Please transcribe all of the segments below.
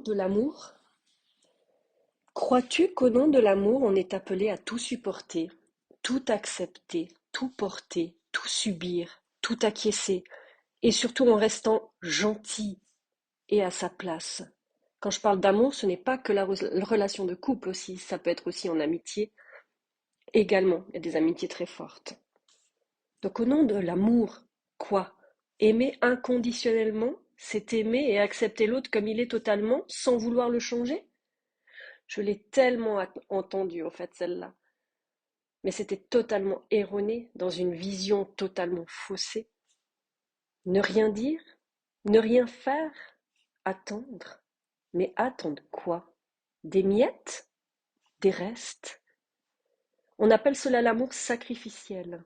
de l'amour, crois-tu qu'au nom de l'amour, on est appelé à tout supporter, tout accepter, tout porter, tout subir, tout acquiescer, et surtout en restant gentil et à sa place? Quand je parle d'amour, ce n'est pas que la relation de couple aussi, ça peut être aussi en amitié également. Il y a des amitiés très fortes. Donc au nom de l'amour, quoi? Aimer inconditionnellement, c'est aimer et accepter l'autre comme il est totalement, sans vouloir le changer? Je l'ai tellement entendue, en fait, celle-là. Mais c'était totalement erroné, dans une vision totalement faussée. Ne rien dire, ne rien faire, attendre. Mais attendre quoi? Des miettes? Des restes? On appelle cela l'amour sacrificiel.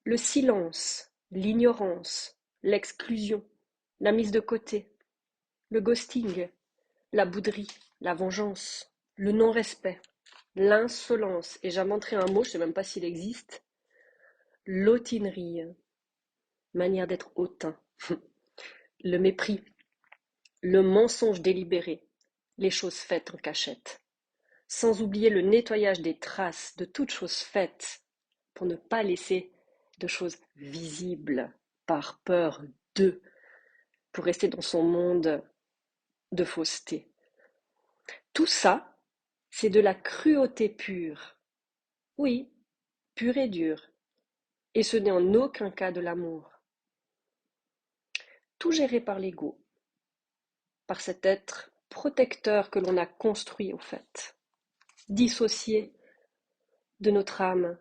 Le silence, l'ignorance, l'exclusion, la mise de côté, le ghosting, la bouderie, la vengeance, le non-respect, l'insolence, et j'inventerai un mot, je ne sais même pas s'il existe, l'autinerie, manière d'être hautain, le mépris, le mensonge délibéré, les choses faites en cachette, sans oublier le nettoyage des traces de toutes choses faites pour ne pas laisser de choses visibles par peur d'eux, pour rester dans son monde de fausseté. Tout ça, c'est de la cruauté pure. Oui, pure et dure. Et ce n'est en aucun cas de l'amour. Tout géré par l'ego, par cet être protecteur que l'on a construit au fait, dissocié de notre âme,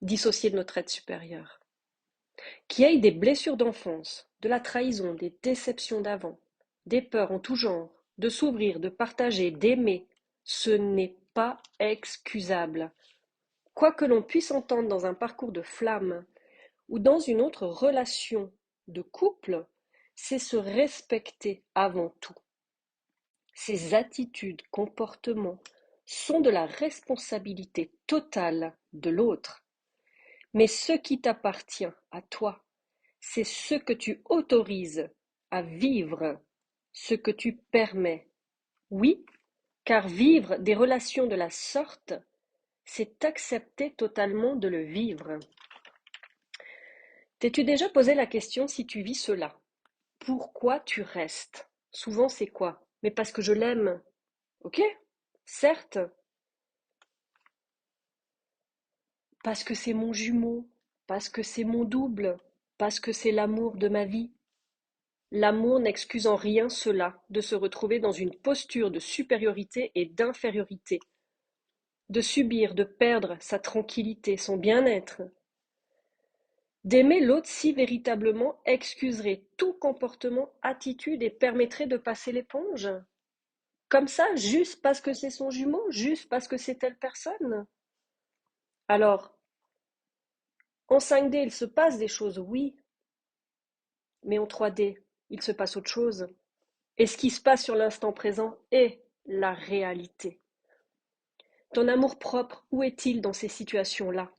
dissocié de notre être supérieur. Qui ait des blessures d'enfance, de la trahison, des déceptions d'avant, des peurs en tout genre, de s'ouvrir, de partager, d'aimer, ce n'est pas excusable. Quoi que l'on puisse entendre dans un parcours de flamme ou dans une autre relation de couple, c'est se respecter avant tout. Ces attitudes, comportements sont de la responsabilité totale de l'autre. Mais ce qui t'appartient à toi, c'est ce que tu autorises à vivre, ce que tu permets. Oui, car vivre des relations de la sorte, c'est accepter totalement de le vivre. T'es-tu déjà posé la question si tu vis cela? Pourquoi tu restes? Souvent c'est quoi? Mais parce que je l'aime. Ok, certes, parce que c'est mon jumeau, parce que c'est mon double, parce que c'est l'amour de ma vie. L'amour n'excuse en rien cela de se retrouver dans une posture de supériorité et d'infériorité, de subir, de perdre sa tranquillité, son bien-être. D'aimer l'autre si véritablement excuserait tout comportement, attitude et permettrait de passer l'éponge. Comme ça, juste parce que c'est son jumeau, juste parce que c'est telle personne. Alors, en 5D, il se passe des choses, oui, mais en 3D, il se passe autre chose. Et ce qui se passe sur l'instant présent est la réalité. Ton amour-propre, où est-il dans ces situations-là?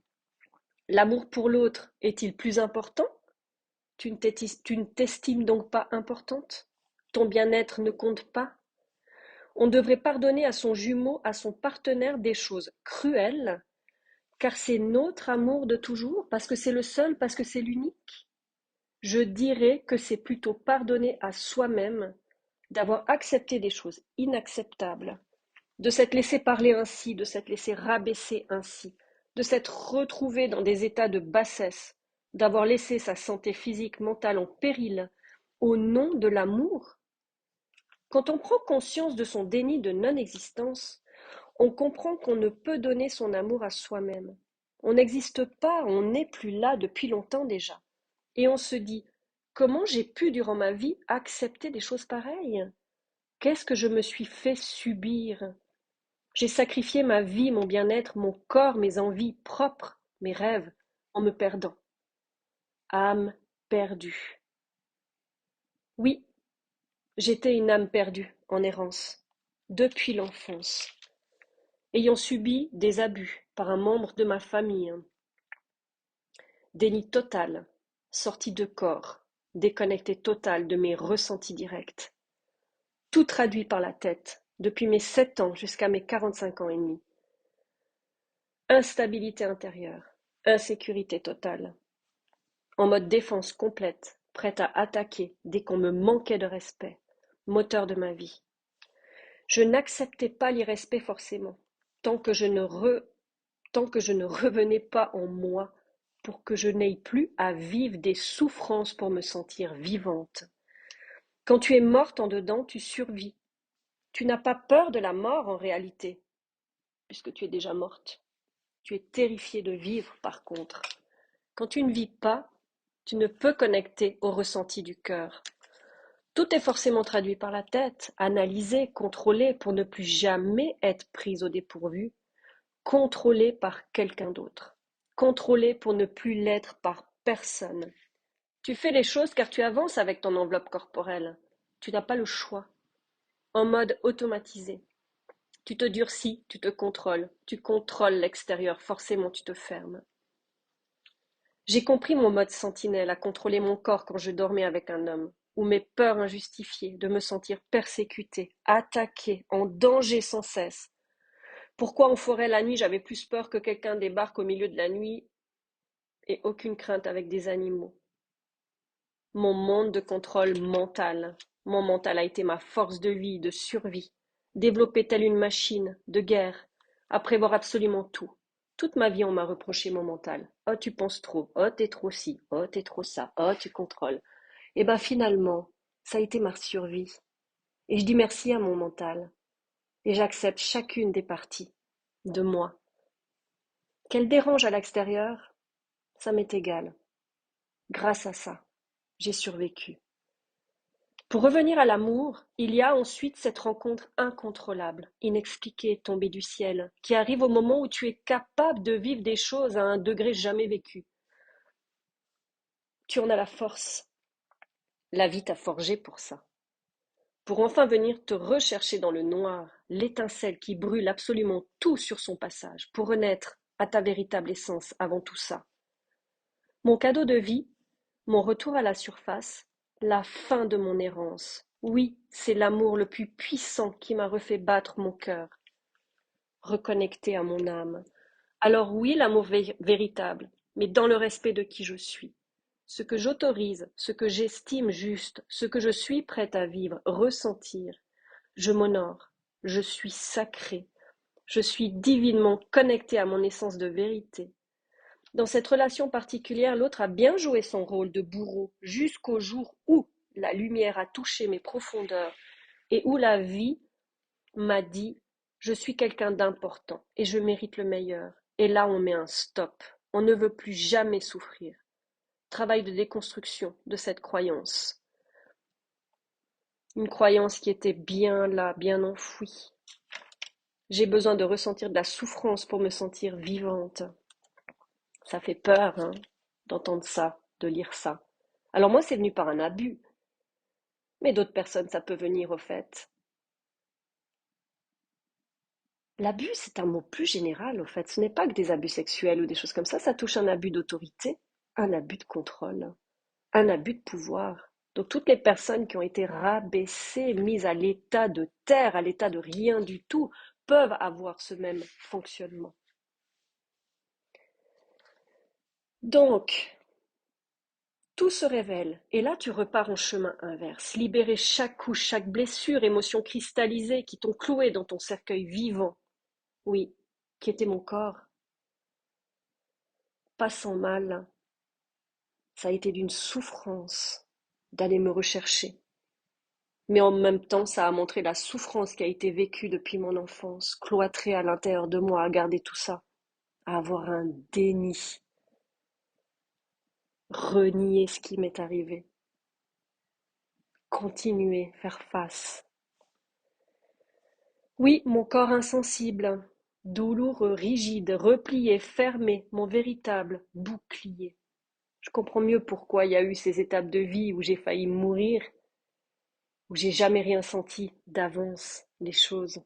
L'amour pour l'autre est-il plus important? Tu ne t'estimes donc pas importante? Ton bien-être ne compte pas? On devrait pardonner à son jumeau, à son partenaire des choses cruelles, car c'est notre amour de toujours, parce que c'est le seul, parce que c'est l'unique. Je dirais que c'est plutôt pardonner à soi-même d'avoir accepté des choses inacceptables, de s'être laissé parler ainsi, de s'être laissé rabaisser ainsi, de s'être retrouvé dans des états de bassesse, d'avoir laissé sa santé physique, mentale en péril au nom de l'amour. Quand on prend conscience de son déni de non-existence, on comprend qu'on ne peut donner son amour à soi-même. On n'existe pas, on n'est plus là depuis longtemps déjà. Et on se dit, comment j'ai pu durant ma vie accepter des choses pareilles? Qu'est-ce que je me suis fait subir? J'ai sacrifié ma vie, mon bien-être, mon corps, mes envies propres, mes rêves, en me perdant. Âme perdue. Oui, j'étais une âme perdue, en errance, depuis l'enfance, ayant subi des abus par un membre de ma famille, déni total, sortie de corps, déconnecté total de mes ressentis directs. tout traduit par la tête, depuis mes 7 ans jusqu'à mes 45 ans et demi. Instabilité intérieure, insécurité totale, en mode défense complète, prête à attaquer dès qu'on me manquait de respect, moteur de ma vie. Je n'acceptais pas l'irrespect forcément, tant que je ne revenais pas en moi, pour que je n'aie plus à vivre des souffrances pour me sentir vivante. Quand tu es morte en dedans, tu survis. Tu n'as pas peur de la mort en réalité, puisque tu es déjà morte. Tu es terrifiée de vivre par contre. Quand tu ne vis pas, tu ne peux connecter au ressenti du cœur. Tout est forcément traduit par la tête, analysé, contrôlé pour ne plus jamais être prise au dépourvu, contrôlé par quelqu'un d'autre, contrôlé pour ne plus l'être par personne. Tu fais les choses car tu avances avec ton enveloppe corporelle. Tu n'as pas le choix. En mode automatisé. Tu te durcis, tu te contrôles. Tu contrôles l'extérieur, forcément tu te fermes. J'ai compris mon mode sentinelle à contrôler mon corps quand je dormais avec un homme, ou mes peurs injustifiées de me sentir persécutée, attaquée, en danger sans cesse. Pourquoi en forêt la nuit j'avais plus peur que quelqu'un débarque au milieu de la nuit et aucune crainte avec des animaux. Mon monde de contrôle mental. Mon mental a été ma force de vie, de survie, développée telle une machine de guerre, à prévoir absolument tout. Toute ma vie, on m'a reproché mon mental. Oh, tu penses trop. Oh, t'es trop ci. Oh, t'es trop ça. Oh, tu contrôles. Et ben finalement, ça a été ma survie. Et je dis merci à mon mental. Et j'accepte chacune des parties de moi. Qu'elle dérange à l'extérieur, ça m'est égal. Grâce à ça, j'ai survécu. Pour revenir à l'amour, il y a ensuite cette rencontre incontrôlable, inexpliquée, tombée du ciel, qui arrive au moment où tu es capable de vivre des choses à un degré jamais vécu. Tu en as la force. La vie t'a forgé pour ça. Pour enfin venir te rechercher dans le noir, l'étincelle qui brûle absolument tout sur son passage, pour renaître à ta véritable essence avant tout ça. Mon cadeau de vie, mon retour à la surface, la fin de mon errance. Oui, c'est l'amour le plus puissant qui m'a refait battre mon cœur, reconnecté à mon âme. Alors oui, l'amour véritable, mais dans le respect de qui je suis. Ce que j'autorise, ce que j'estime juste, ce que je suis prête à vivre, ressentir. Je m'honore, je suis sacrée, je suis divinement connectée à mon essence de vérité. Dans cette relation particulière, l'autre a bien joué son rôle de bourreau jusqu'au jour où la lumière a touché mes profondeurs et où la vie m'a dit je suis quelqu'un d'important et je mérite le meilleur. Et là, on met un stop. On ne veut plus jamais souffrir. Travail de déconstruction de cette croyance. Une croyance qui était bien là, bien enfouie. J'ai besoin de ressentir de la souffrance pour me sentir vivante. Ça fait peur, hein, d'entendre ça, de lire ça. Alors moi, c'est venu par un abus, mais d'autres personnes, ça peut venir au fait. L'abus, c'est un mot plus général, au fait. Ce n'est pas que des abus sexuels ou des choses comme ça touche un abus d'autorité, un abus de contrôle, un abus de pouvoir. Donc toutes les personnes qui ont été rabaissées, mises à l'état de terre, à l'état de rien du tout, peuvent avoir ce même fonctionnement. Donc, tout se révèle, et là tu repars en chemin inverse, libérer chaque couche, chaque blessure, émotion cristallisée qui t'ont cloué dans ton cercueil vivant, oui, qui était mon corps, pas sans mal, ça a été d'une souffrance d'aller me rechercher. Mais en même temps, ça a montré la souffrance qui a été vécue depuis mon enfance, cloîtrée à l'intérieur de moi, à garder tout ça, à avoir un déni, renier ce qui m'est arrivé, continuer, faire face. Oui, mon corps insensible, douloureux, rigide, replié, fermé, mon véritable bouclier. Je comprends mieux pourquoi il y a eu ces étapes de vie où j'ai failli mourir, où j'ai jamais rien senti d'avance les choses.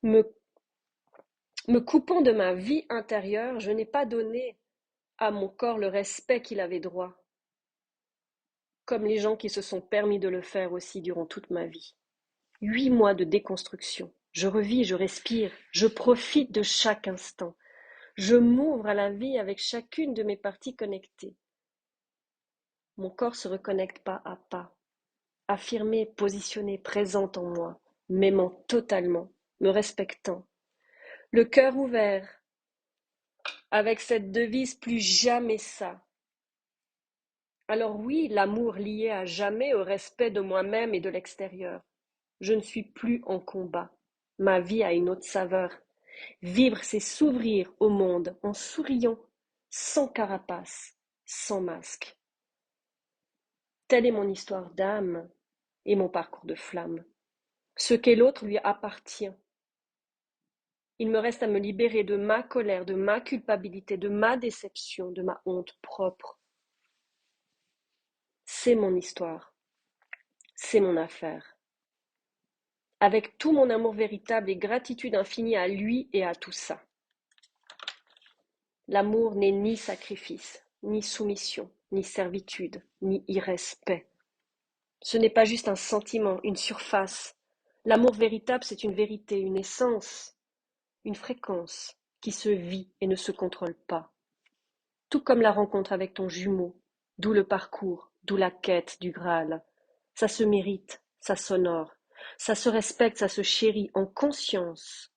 Me, me coupant de ma vie intérieure, je n'ai pas donné à mon corps le respect qu'il avait droit. comme les gens qui se sont permis de le faire aussi durant toute ma vie. 8 mois de déconstruction. Je revis, je respire, je profite de chaque instant. Je m'ouvre à la vie avec chacune de mes parties connectées. Mon corps se reconnecte pas à pas, affirmé, positionné, présente en moi, m'aimant totalement, me respectant. Le cœur ouvert, avec cette devise plus jamais ça. Alors oui, l'amour lié à jamais au respect de moi-même et de l'extérieur. Je ne suis plus en combat. Ma vie a une autre saveur. Vivre, c'est s'ouvrir au monde en souriant, sans carapace, sans masque. Telle est mon histoire d'âme et mon parcours de flamme. Ce qu'est l'autre lui appartient. Il me reste à me libérer de ma colère, de ma culpabilité, de ma déception, de ma honte propre. C'est mon histoire, c'est mon affaire. Avec tout mon amour véritable et gratitude infinie à lui et à tout ça. L'amour n'est ni sacrifice, ni soumission, ni servitude, ni irrespect. Ce n'est pas juste un sentiment, une surface. L'amour véritable, c'est une vérité, une essence, une fréquence qui se vit et ne se contrôle pas. Tout comme la rencontre avec ton jumeau, d'où le parcours, d'où la quête du Graal. Ça se mérite, ça s'honore, ça se respecte, ça se chérit en conscience.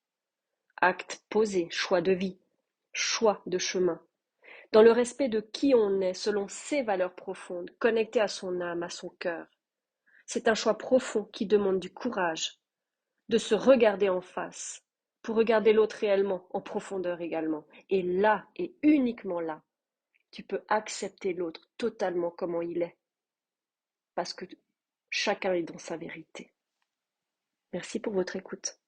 Acte posé, choix de vie, choix de chemin. Dans le respect de qui on est, selon ses valeurs profondes, connecté à son âme, à son cœur. C'est un choix profond qui demande du courage, de se regarder en face, pour regarder l'autre réellement, en profondeur également. Et là, et uniquement là, tu peux accepter l'autre totalement comment il est, parce que chacun est dans sa vérité. Merci pour votre écoute.